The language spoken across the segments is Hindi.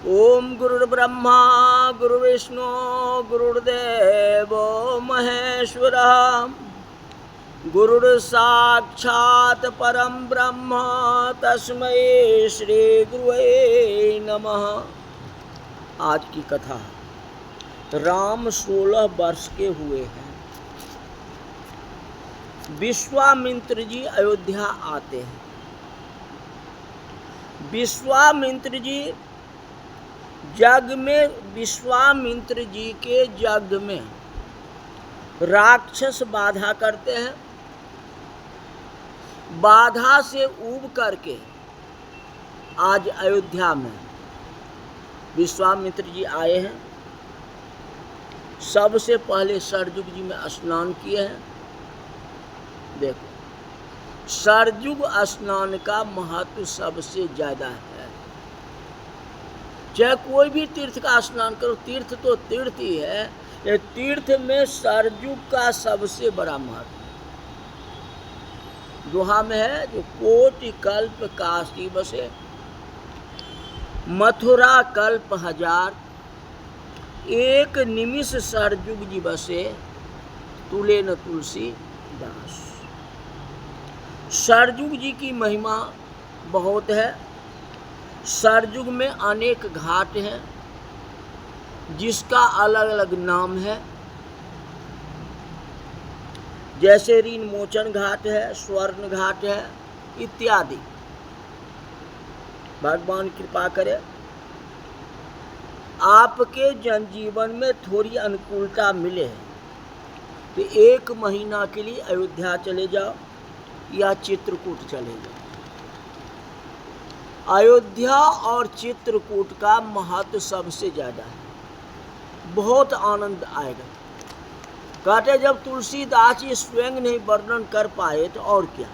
ओम गुरुर्ब्रह्मा गुरुर्विष्णु गुरुर्देव महेश्वरः गुरुर्साक्षात् परम ब्रह्म तस्मै श्री गुरुवे नमः। आज की कथा, राम 16 वर्ष के हुए हैं। विश्वामित्र जी अयोध्या आते हैं। विश्वामित्र जी विश्वामित्र जी के यज्ञ में राक्षस बाधा करते हैं। बाधा से ऊब करके आज अयोध्या में विश्वामित्र जी आए हैं। सबसे पहले सरयुग जी में स्नान किए हैं। देखो, सरयुग स्नान का महत्व सबसे ज्यादा है। चाहे कोई भी तीर्थ का स्नान करो, तीर्थ तो तीर्थ ही है। ये तीर्थ में सरयुग का सबसे बड़ा महत्व। दोहा में है, जो कोटि कल्प काशी बसे, मथुरा कल्प हजार, एक निमिष सरयुग जी बसे, तुले न तुलसी दास। सरयुग जी की महिमा बहुत है। सरयुग में अनेक घाट हैं जिसका अलग अलग नाम है। जैसे ऋण मोचन घाट है, स्वर्ण घाट है इत्यादि। भगवान कृपा करे आपके जनजीवन में थोड़ी अनुकूलता मिले तो 1 महीना के लिए अयोध्या चले जाओ या चित्रकूट चले जाओ। अयोध्या और चित्रकूट का महत्व सबसे ज्यादा है। बहुत आनंद आएगा। कहते जब तुलसीदास जी स्वयं नहीं वर्णन कर पाए तो और क्या।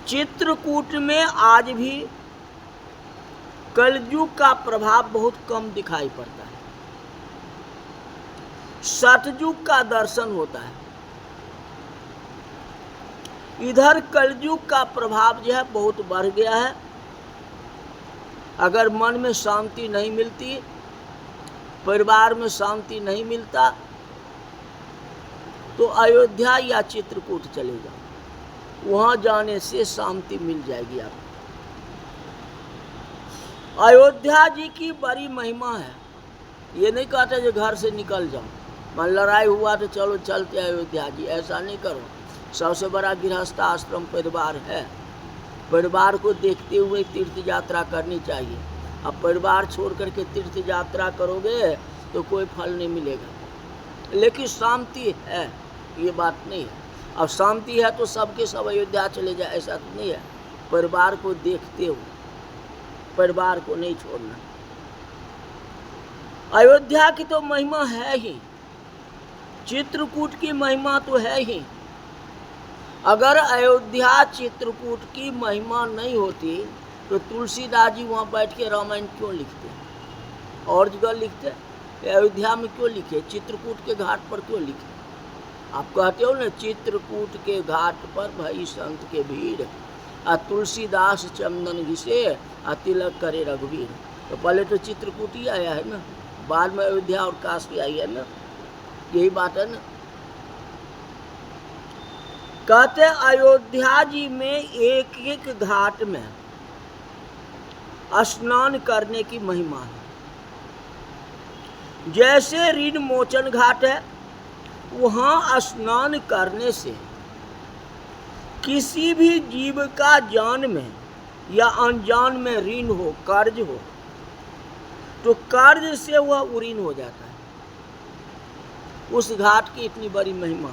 चित्रकूट में आज भी कलयुग का प्रभाव बहुत कम दिखाई पड़ता है। सतयुग का दर्शन होता है। इधर कलयुग का प्रभाव जो है बहुत बढ़ गया है। अगर मन में शांति नहीं मिलती, परिवार में शांति नहीं मिलता, तो अयोध्या या चित्रकूट चले जाओ। वहां जाने से शांति मिल जाएगी आपको। अयोध्या जी की बड़ी महिमा है। ये नहीं कहते जो घर से निकल जाओ, मान लड़ाई हुआ तो चलो चलते अयोध्या जी, ऐसा नहीं करो। सबसे बड़ा गृहस्थ आश्रम परिवार है। परिवार को देखते हुए तीर्थ यात्रा करनी चाहिए। अब परिवार छोड़ करके तीर्थ यात्रा करोगे तो कोई फल नहीं मिलेगा। लेकिन शांति है, ये बात नहीं है। अब शांति है तो सबके सब अयोध्या चले जाए, ऐसा तो नहीं है। परिवार को देखते हुए, परिवार को नहीं छोड़ना। अयोध्या की तो महिमा है ही, चित्रकूट की महिमा तो है ही। अगर अयोध्या चित्रकूट की महिमा नहीं होती तो तुलसीदास जी वहाँ बैठ के रामायण क्यों लिखते? और जगह लिखते, अयोध्या में क्यों लिखे? चित्रकूट के घाट पर क्यों लिखे? आप कहते हो ना, चित्रकूट के घाट पर भई संत के भीड़, आ तुलसीदास चंदन घिसे, आ तिलक करे रघुवीर। तो पहले तो चित्रकूट ही आया है ना, बाद में अयोध्या और काशी आई है ना। यही बात है ना। कहते अयोध्या जी में एक एक घाट में स्नान करने की महिमा है। जैसे ऋण मोचन घाट है, वहां स्नान करने से किसी भी जीव का जान में या अनजान में ऋण हो, कर्ज हो, तो कर्ज से वह उरीन हो जाता है। उस घाट की इतनी बड़ी महिमा,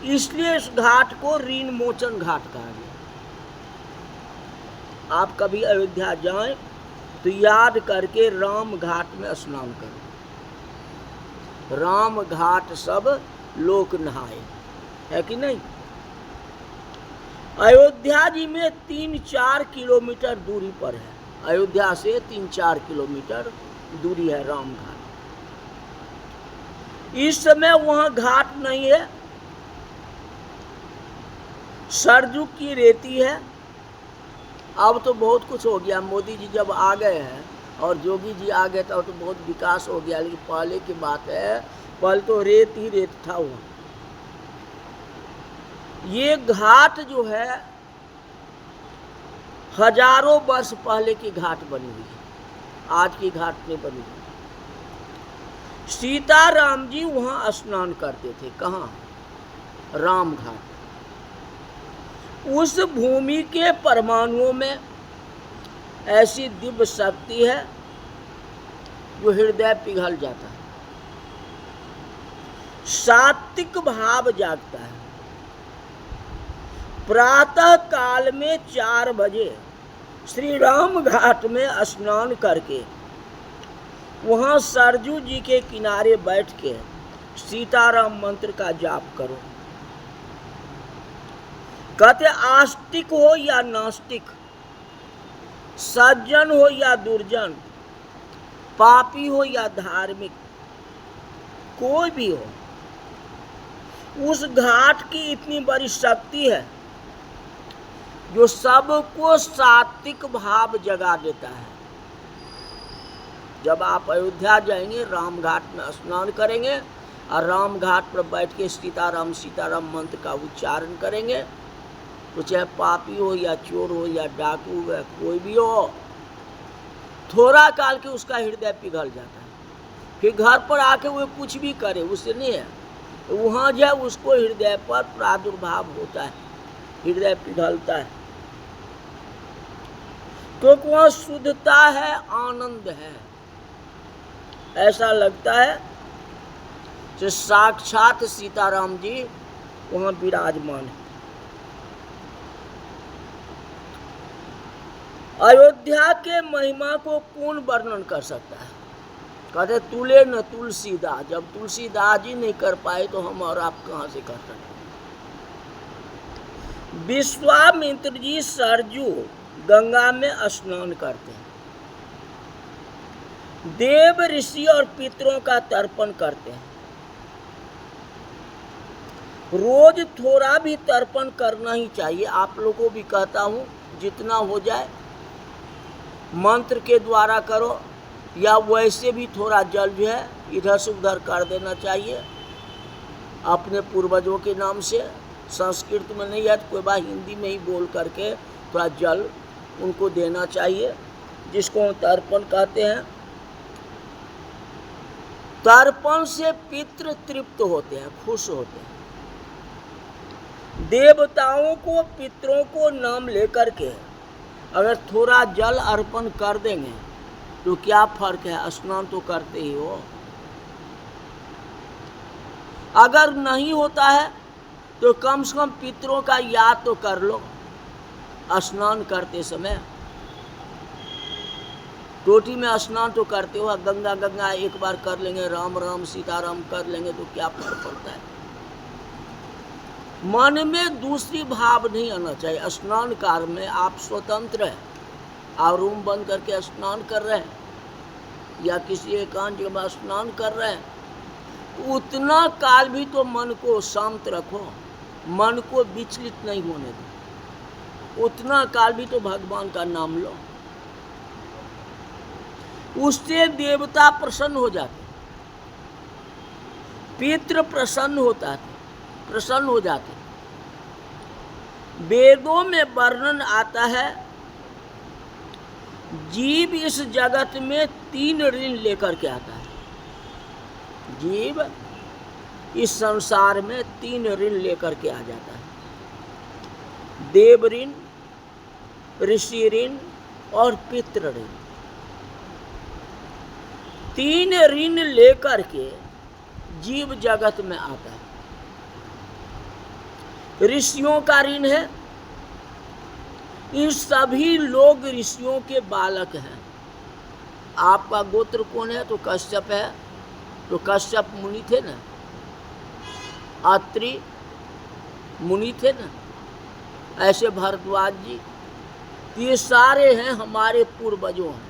इसलिए इस घाट को ऋण मोचन घाट कहा गया। आप कभी अयोध्या जाएं तो याद करके राम घाट में स्नान करो। राम घाट सब लोक नहाए, है कि नहीं। अयोध्या जी में 3-4 किलोमीटर दूरी पर है। अयोध्या से 3-4 किलोमीटर दूरी है राम घाट। इस समय वहां घाट नहीं है, सरयुग की रेती है। अब तो बहुत कुछ हो गया, मोदी जी जब आ गए हैं और योगी जी आ गए तो बहुत विकास हो गया, लेकिन पहले की बात है, पहले तो रेत ही रेत था वहाँ। ये घाट जो है हजारों वर्ष पहले की घाट बनी हुई है, आज की घाट नहीं बनी हुई। सीताराम जी वहां स्नान करते थे, कहाँ? राम घाट। उस भूमि के परमाणुओं में ऐसी दिव्य शक्ति है जो हृदय पिघल जाता है, सात्विक भाव जागता है। प्रातः काल में 4 बजे श्री राम घाट में स्नान करके वहां सरजू जी के किनारे बैठ के सीताराम मंत्र का जाप करो। कहते आस्तिक हो या नास्तिक, सज्जन हो या दुर्जन, पापी हो या धार्मिक, कोई भी हो, उस घाट की इतनी बड़ी शक्ति है जो सबको सात्विक भाव जगा देता है। जब आप अयोध्या जाएंगे, राम घाट में स्नान करेंगे और राम घाट पर बैठ के सीताराम सीताराम मंत्र का उच्चारण करेंगे, तो चाहे पापी हो या चोर हो या डाकू हो, कोई भी हो, थोड़ा काल के उसका हृदय पिघल जाता है। फिर घर पर आके वो कुछ भी करे, उससे नहीं है, वहाँ जो उसको हृदय पर प्रादुर्भाव होता है, हृदय पिघलता है, क्योंकि वहाँ शुद्धता है, आनंद है। ऐसा लगता है कि साक्षात सीताराम जी वहाँ विराजमान है। अयोध्या के महिमा को कौन वर्णन कर सकता है? कहते तुले न तुलसीदास, जब तुलसीदास जी नहीं कर पाए तो हम और आप कहाँ से कर सकते? विश्वामित्र जी सरजू गंगा में स्नान करते हैं, देव ऋषि और पितरों का तर्पण करते हैं। रोज थोड़ा भी तर्पण करना ही चाहिए। आप लोगों को भी कहता हूँ, जितना हो जाए मंत्र के द्वारा करो, या वैसे भी थोड़ा जल जो है इधर से उधर कर देना चाहिए अपने पूर्वजों के नाम से। संस्कृत में नहीं है तो कोई बात हिंदी में ही बोल करके थोड़ा जल उनको देना चाहिए, जिसको तर्पण कहते हैं। तर्पण से पितृ तृप्त होते हैं, खुश होते हैं। देवताओं को पितरों को नाम लेकर के अगर थोड़ा जल अर्पण कर देंगे तो क्या फर्क है, स्नान तो करते ही हो। अगर नहीं होता है तो कम से कम पितरों का याद तो कर लो स्नान करते समय। टोटी में स्नान तो करते हो, गंगा गंगा एक बार कर लेंगे, राम राम सीताराम कर लेंगे तो क्या फर्क पड़ता है। मन में दूसरी भाव नहीं आना चाहिए। स्नान काल में आप स्वतंत्र हैं, आप रूम बंद करके स्नान कर रहे हैं या किसी एकांत जगह में स्नान कर रहे हैं, उतना काल भी तो मन को शांत रखो, मन को विचलित नहीं होने दो। उतना काल भी तो भगवान का नाम लो, उससे देवता प्रसन्न हो जाते, पितृ प्रसन्न हो जाते। वेदों में वर्णन आता है, जीव इस जगत में 3 ऋण लेकर के आता है। जीव इस संसार में 3 ऋण लेकर के आ जाता है, देव ऋण, ऋषि ऋण और पितृ ऋण। 3 ऋण लेकर के जीव जगत में आता है। ऋषियों का ऋण है, इन सभी लोग ऋषियों के बालक हैं। आपका गोत्र कौन है? तो कश्यप है, तो कश्यप मुनि थे ना, अत्रि मुनि थे ना, ऐसे भरद्वाज जी, ये सारे हैं हमारे पूर्वजों हैं।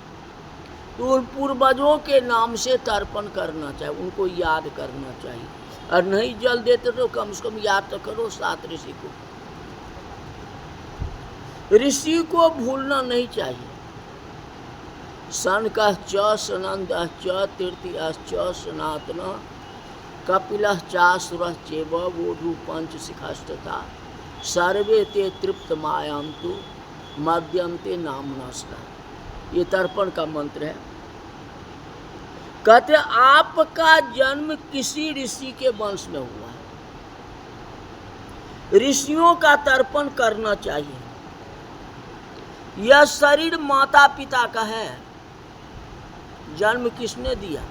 तो उन पूर्वजों के नाम से तर्पण करना चाहिए, उनको याद करना चाहिए। और नहीं जल देते तो कम से कम याद तो करो 7 ऋषि को। ऋषि को भूलना नहीं चाहिए। सनकः च सनन्दः च तृतीयः च सनातन कपिलः चासुरः चैव वोढुः पंचशिखास्तथा सर्वे ते तृप्तमायान्तु मद्यन्ते नाम्नास्ता। ये तर्पण का मंत्र है। कहते आपका जन्म किसी ऋषि के वंश में हुआ है, ऋषियों का तर्पण करना चाहिए। यह शरीर माता पिता का है। जन्म किसने दिया?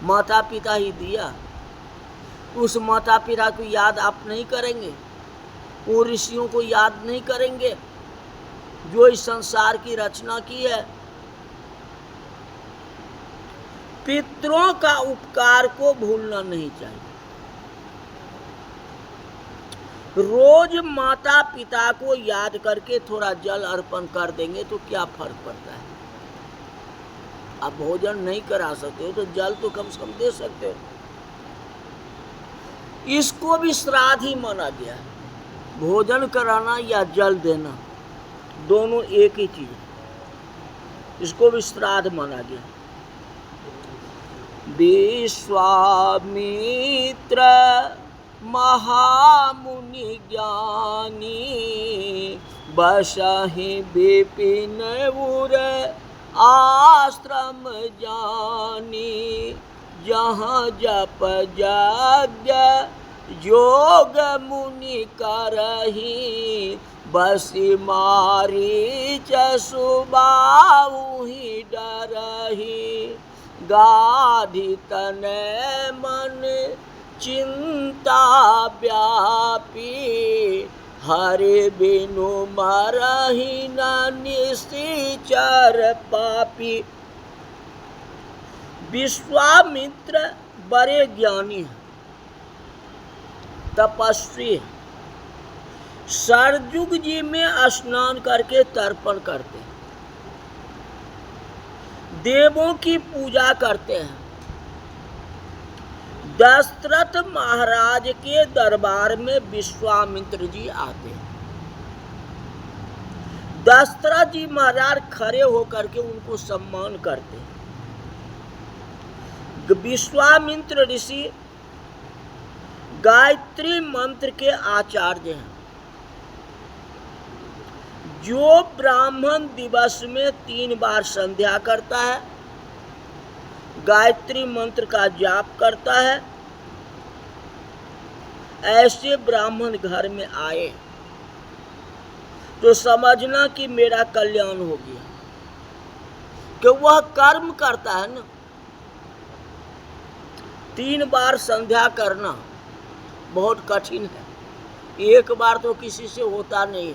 माता पिता ही दिया। उस माता पिता को याद आप नहीं करेंगे, वो ऋषियों को याद नहीं करेंगे जो इस संसार की रचना की है। पितरों का उपकार को भूलना नहीं चाहिए। रोज माता पिता को याद करके थोड़ा जल अर्पण कर देंगे तो क्या फर्क पड़ता है? आप भोजन नहीं करा सकते हो तो जल तो कम से कम दे सकते हो। इसको भी श्राद्ध ही माना गया है। भोजन कराना या जल देना दोनों एक ही चीज है। इसको भी श्राद्ध माना गया। विश्वामित्र महामुनि ज्ञानी बसहि विपिन उर आश्रम जानी जहाँ जप यज्ञ योग मुनि करही बसी मारीच सुबाहुहि डरही गाधी तने मन चिंता व्यापी हरि बिनु मरहि न निश्चर पापी। विश्वामित्र बड़े ज्ञानी हैं, तपस्वी हैं। सरयुग जी में स्नान करके तर्पण करते हैं, देवों की पूजा करते हैं। दशरथ महाराज के दरबार में विश्वामित्र जी आते हैं। दशरथ जी महाराज खड़े होकर के उनको सम्मान करते हैं। विश्वामित्र ऋषि गायत्री मंत्र के आचार्य हैं। जो ब्राह्मण दिवस में 3 बार संध्या करता है, गायत्री मंत्र का जाप करता है, ऐसे ब्राह्मण घर में आए तो समझना कि मेरा कल्याण हो गया। कि वह कर्म करता है ना। 3 बार संध्या करना बहुत कठिन है। एक बार तो किसी से होता नहीं है,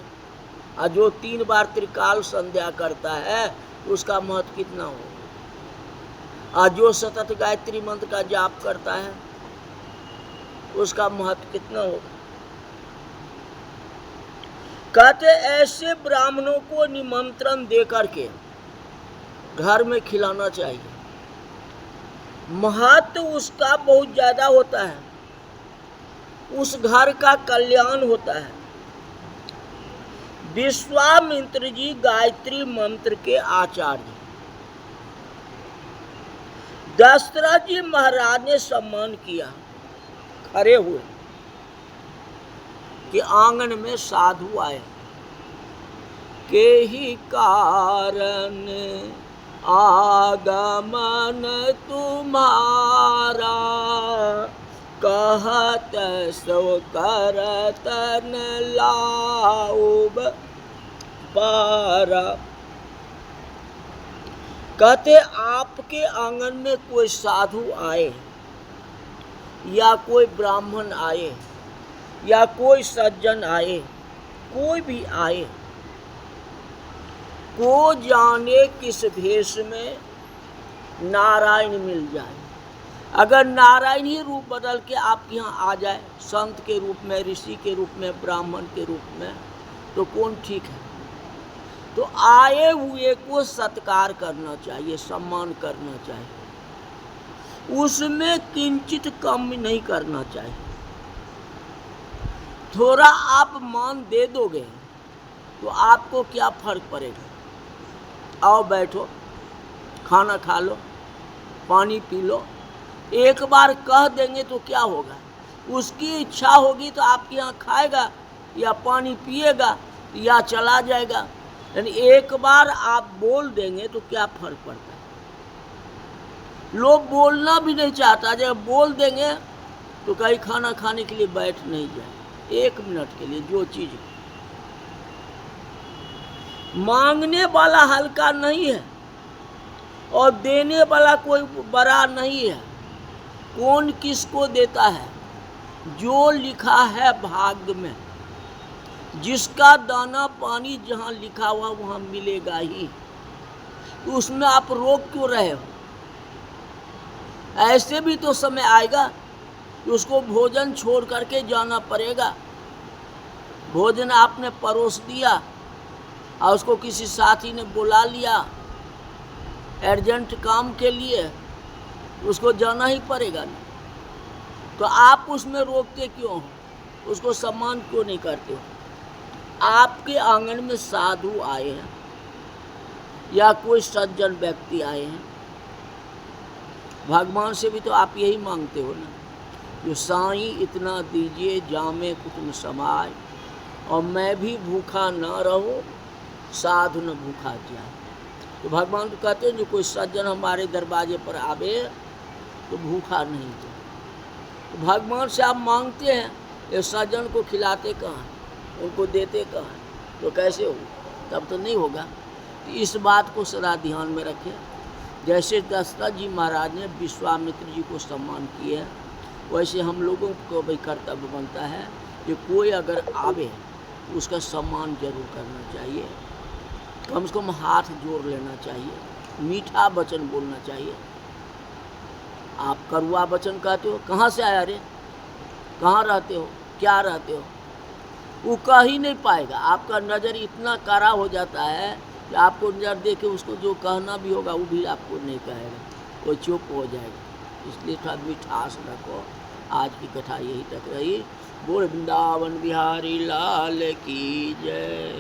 और जो 3 बार त्रिकाल संध्या करता है उसका महत्व कितना होगा। और जो सतत गायत्री मंत्र का जाप करता है उसका महत्व कितना होगा। कहते ऐसे ब्राह्मणों को निमंत्रण दे करके घर में खिलाना चाहिए। महत्व उसका बहुत ज्यादा होता है, उस घर का कल्याण होता है। विश्वामित्र जी गायत्री मंत्र के आचार्य। दशरथ जी महाराज ने सम्मान किया, खड़े हुए कि आंगन में साधु आए। के ही कारण आगमन तुम्हारा कहत सो करतन लाऊब पारा। कहते आपके आंगन में कोई साधु आए या कोई ब्राह्मण आए या कोई सज्जन आए, कोई भी आए, को जाने किस भेष में नारायण मिल जाए। अगर नारायण ही रूप बदल के आप यहाँ आ जाए, संत के रूप में, ऋषि के रूप में, ब्राह्मण के रूप में, तो कौन ठीक है। तो आए हुए को सत्कार करना चाहिए, सम्मान करना चाहिए, उसमें किंचित कम नहीं करना चाहिए। थोड़ा आप मान दे दोगे तो आपको क्या फर्क पड़ेगा? आओ बैठो, खाना खा लो, पानी पी लो। एक बार कह देंगे तो क्या होगा? उसकी इच्छा होगी तो आपके यहाँ खाएगा या पानी पिएगा या चला जाएगा। यानी एक बार आप बोल देंगे तो क्या फर्क पड़ता है? लोग बोलना भी नहीं चाहता, जब बोल देंगे तो कहीं खाना खाने के लिए बैठ नहीं जाए 1 मिनट के लिए। जो चीज मांगने वाला हल्का नहीं है और देने वाला कोई बड़ा नहीं है। कौन किसको देता है? जो लिखा है भाग्य में, जिसका दाना पानी जहाँ लिखा हुआ वहाँ मिलेगा ही। तो उसमें आप रोक क्यों रहे हो? ऐसे भी तो समय आएगा कि उसको भोजन छोड़ करके जाना पड़ेगा। भोजन आपने परोस दिया और उसको किसी साथी ने बुला लिया अर्जेंट काम के लिए, उसको जाना ही पड़ेगा ना। तो आप उसमें रोकते क्यों हो? उसको सम्मान क्यों नहीं करते हो? आपके आंगन में साधु आए हैं या कोई सज्जन व्यक्ति आए हैं, भगवान से भी तो आप यही मांगते हो ना, जो साईं इतना दीजिए जामे कुटुम समाय, और मैं भी भूखा न रहूं साधु न भूखा जाए। तो भगवान तो कहते हैं जो कोई सज्जन हमारे दरवाजे पर आवे तो भूखा नहीं जाए। तो भगवान से आप मांगते हैं, ये सज्जन को खिलाते कहाँ, उनको देते कहाँ, तो कैसे हो? तब तो नहीं होगा। तो इस बात को सदा ध्यान में रखें। जैसे दशरथ जी महाराज ने विश्वामित्र जी को सम्मान किया, वैसे हम लोगों को भी कर्तव्य बनता है कि कोई अगर आवे उसका सम्मान जरूर करना चाहिए। कम से कम हाथ जोड़ लेना चाहिए, मीठा वचन बोलना चाहिए। आप कड़वा वचन कहते हो, कहाँ से आया रे, कहाँ रहते हो, क्या रहते हो, वो कह ही नहीं पाएगा। आपका नज़र इतना कड़ा हो जाता है कि आपको नज़र देखे उसको जो कहना भी होगा वो भी आपको नहीं कहेगा, वो चुप हो जाएगा। इसलिए थोड़ा मिठास रखो। आज की कथा यही तक रही। बोल वृंदावन बिहारी लाल की जय।